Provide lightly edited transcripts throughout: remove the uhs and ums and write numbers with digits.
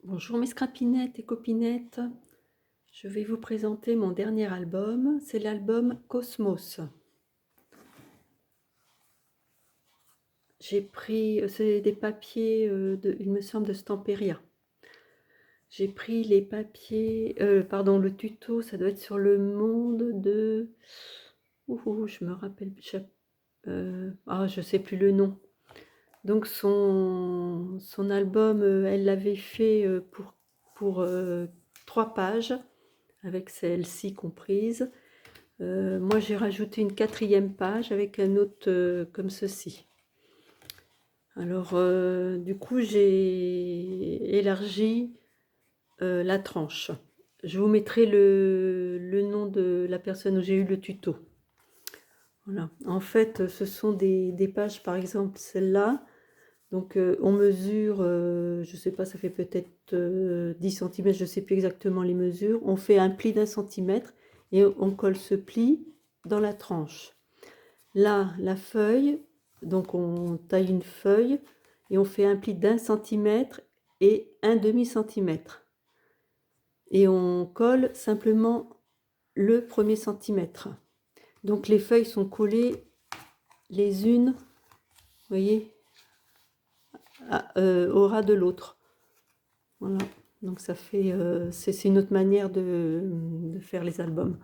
Bonjour mes scrapinettes et copinettes, je vais vous présenter mon dernier album, c'est l'album Cosmos. J'ai pris, c'est des papiers, il me semble de Stamperia. J'ai pris les papiers, pardon, le tuto, ça doit être sur le monde de... je me rappelle, je sais plus le nom. Donc son album, elle l'avait fait pour 3 pages, avec celle-ci comprise. Moi, j'ai rajouté une 4e page avec un autre comme ceci. Alors, du coup, j'ai élargi la tranche. Je vous mettrai le nom de la personne où j'ai eu le tuto. Voilà. En fait, ce sont des pages, par exemple, celle-là. Donc, on mesure, je ne sais pas, ça fait peut-être 10 cm, je ne sais plus exactement les mesures. On fait un pli d'1 cm et on colle ce pli dans la tranche. Là, la feuille, donc on taille une feuille et on fait un pli d'1 cm et un demi-centimètre. Et on colle simplement le 1er centimètre. Donc les feuilles sont collées les unes, vous voyez, au ras de l'autre. Voilà, donc ça fait, c'est une autre manière de faire les albums.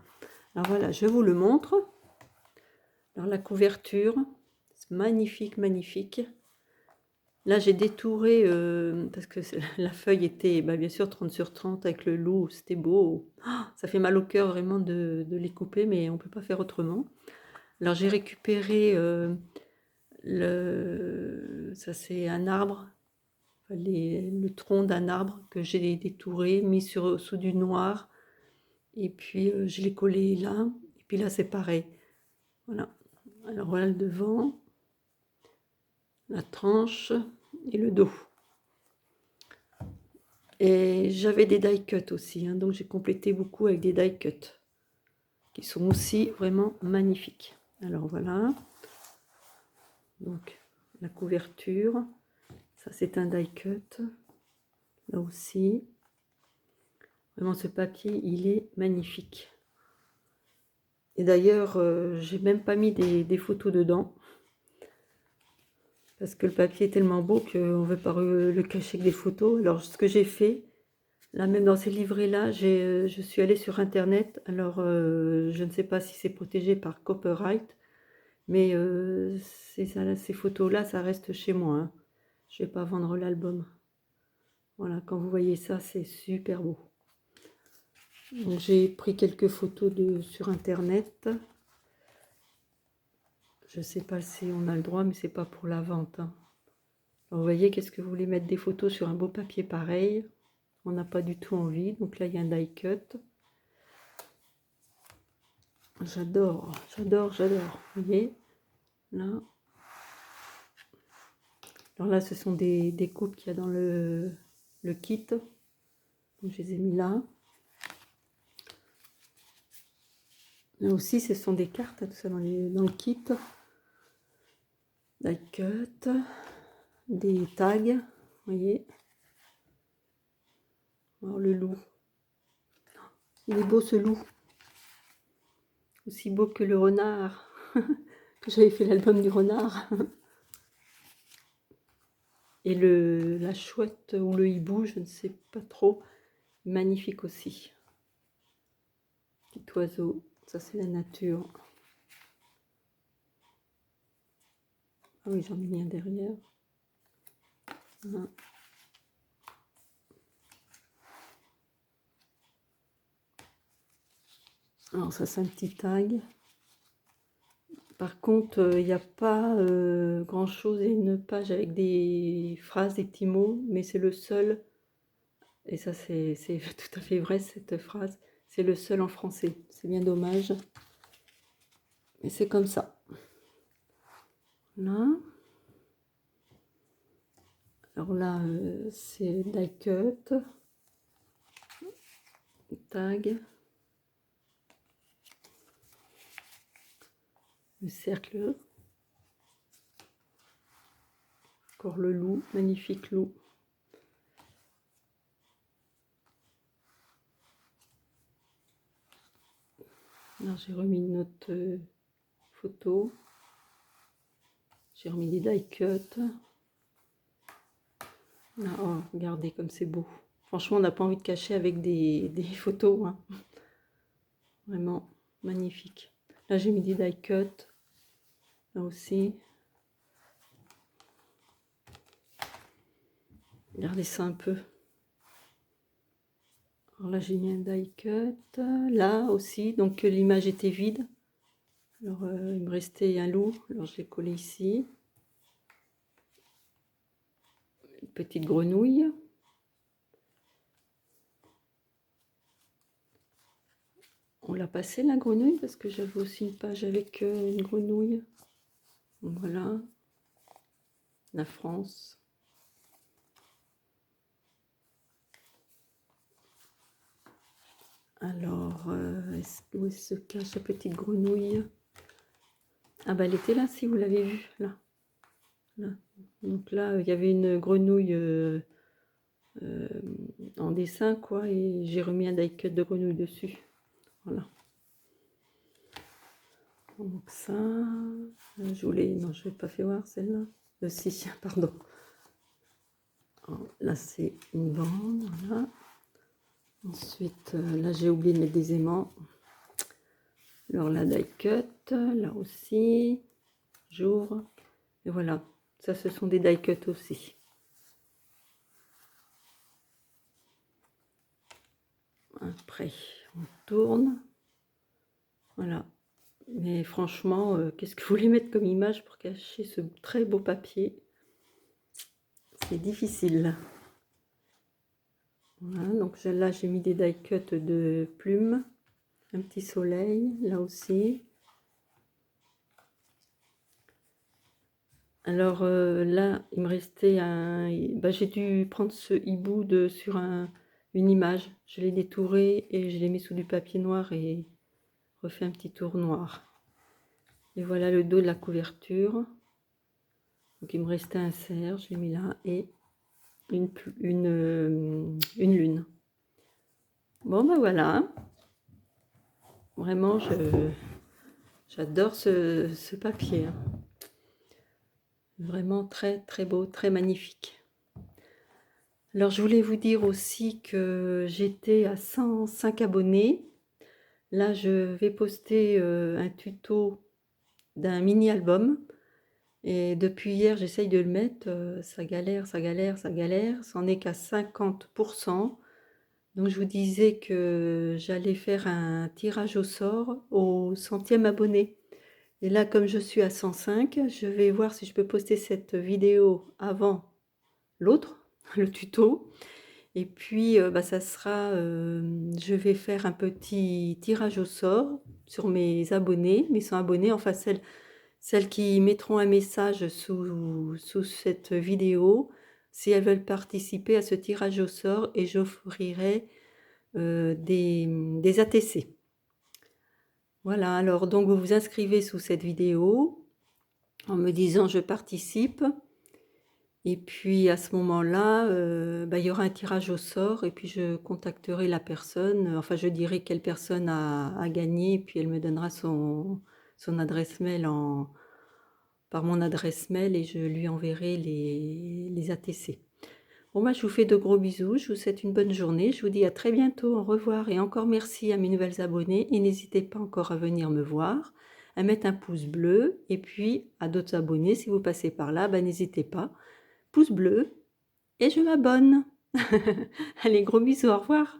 Alors voilà, je vous le montre. Alors la couverture, c'est magnifique, magnifique. Là, j'ai détouré, parce que la feuille était, bien sûr, 30 sur 30 avec le loup, c'était beau. Ça fait mal au cœur vraiment de les couper, mais on ne peut pas faire autrement. Alors j'ai récupéré, ça c'est un arbre, le tronc d'un arbre que j'ai détouré, mis sous du noir, et puis je l'ai collé là, et puis là c'est pareil. Voilà. Alors voilà le devant, la tranche et le dos. Et j'avais des die cuts aussi, donc j'ai complété beaucoup avec des die cuts qui sont aussi vraiment magnifiques. Alors voilà, donc la couverture, ça c'est un die cut, là aussi. Vraiment ce papier il est magnifique. Et d'ailleurs j'ai même pas mis des photos dedans parce que le papier est tellement beau qu'on ne veut pas le cacher avec des photos. Alors ce que j'ai fait, là, même dans ces livrets-là, je suis allée sur internet. Alors, je ne sais pas si c'est protégé par copyright, mais ces photos-là, ça reste chez moi, hein. Je vais pas vendre l'album. Voilà, quand vous voyez ça, c'est super beau. Donc, j'ai pris quelques photos sur internet. Je sais pas si on a le droit, mais c'est pas pour la vente, hein. Alors, vous voyez, qu'est-ce que vous voulez mettre des photos sur un beau papier pareil? On n'a pas du tout envie. Donc là, il y a un die cut. J'adore, j'adore, j'adore. Vous voyez, là. Alors là, ce sont des coupes qu'il y a dans le kit. Donc, je les ai mis là. Là aussi, ce sont des cartes, tout ça dans le kit. Die cut, des tags, vous voyez. Alors le loup. Il est beau ce loup. Aussi beau que le renard. Que j'avais fait l'album du renard. Et la chouette ou le hibou, je ne sais pas trop. Magnifique aussi. Petit oiseau. Ça, c'est la nature. Ah oui, j'en ai mis un derrière. Voilà. Alors ça, c'est un petit tag. Par contre, il n'y a pas grand-chose. Il y a une page avec des phrases, des petits mots, mais c'est le seul, et ça c'est tout à fait vrai cette phrase, c'est le seul en français. C'est bien dommage, mais c'est comme ça. Là. Alors là, c'est die cut, tag, le cercle, encore le loup, magnifique loup. Alors j'ai remis une autre photo. J'ai remis des die cuts. Là, oh, regardez comme c'est beau. Franchement, on n'a pas envie de cacher avec des photos. Hein. Vraiment magnifique. Là, j'ai mis des die cuts. Là aussi. Regardez ça un peu. Alors là, j'ai mis un die cut. Là aussi, donc l'image était vide. Alors, il me restait un loup. Alors, je l'ai collé ici. Une petite grenouille. On l'a passé la grenouille parce que j'avais aussi une page avec une grenouille. Voilà. La France. Alors, où se cache la petite grenouille? Ah bah elle était là, si vous l'avez vue, là. Là. Donc là, il y avait une grenouille en dessin, quoi, et j'ai remis un die cut de grenouille dessus. Voilà. Donc ça, je voulais, non, je ne vais pas fait voir celle-là. Si, pardon. Alors, là, c'est une bande, voilà. Ensuite, là, j'ai oublié de mettre des aimants. Alors, la die cut, là aussi, j'ouvre. Et voilà, ça, ce sont des die cut aussi. Après, on tourne. Voilà. Mais franchement, qu'est-ce que vous voulez mettre comme image pour cacher ce très beau papier? C'est difficile. Voilà, donc là, j'ai mis des die cut de plumes. Un petit soleil, là aussi. Alors là, il me restait un... Bah, j'ai dû prendre ce hibou sur une image. Je l'ai détouré et je l'ai mis sous du papier noir et refait un petit tour noir. Et voilà le dos de la couverture. Donc il me restait un cerf, je l'ai mis là, et une lune. Bon ben voilà. Vraiment, j'adore ce papier. Hein. Vraiment très très beau, très magnifique. Alors je voulais vous dire aussi que j'étais à 105 abonnés. Là je vais poster un tuto d'un mini-album. Et depuis hier j'essaye de le mettre. Ça galère, ça galère, ça galère. Ça n'en est qu'à 50%. Donc je vous disais que j'allais faire un tirage au sort au 100e abonné. Et là, comme je suis à 105, je vais voir si je peux poster cette vidéo avant l'autre, le tuto. Et puis, bah, ça sera, je vais faire un petit tirage au sort sur mes abonnés, mes 100 abonnés, enfin celles qui mettront un message sous cette vidéo, si elles veulent participer à ce tirage au sort, et j'offrirai des ATC. Voilà, alors donc vous vous inscrivez sous cette vidéo en me disant je participe, et puis à ce moment-là, bah, il y aura un tirage au sort, et puis je contacterai la personne, enfin je dirai quelle personne a gagné, et puis elle me donnera son adresse mail par mon adresse mail, et je lui enverrai les ATC. Bon, bah, je vous fais de gros bisous, je vous souhaite une bonne journée, je vous dis à très bientôt, au revoir, et encore merci à mes nouvelles abonnées, et n'hésitez pas encore à venir me voir, à mettre un pouce bleu, et puis à d'autres abonnés, si vous passez par là, bah, n'hésitez pas, pouce bleu, et je m'abonne. Allez, gros bisous, au revoir.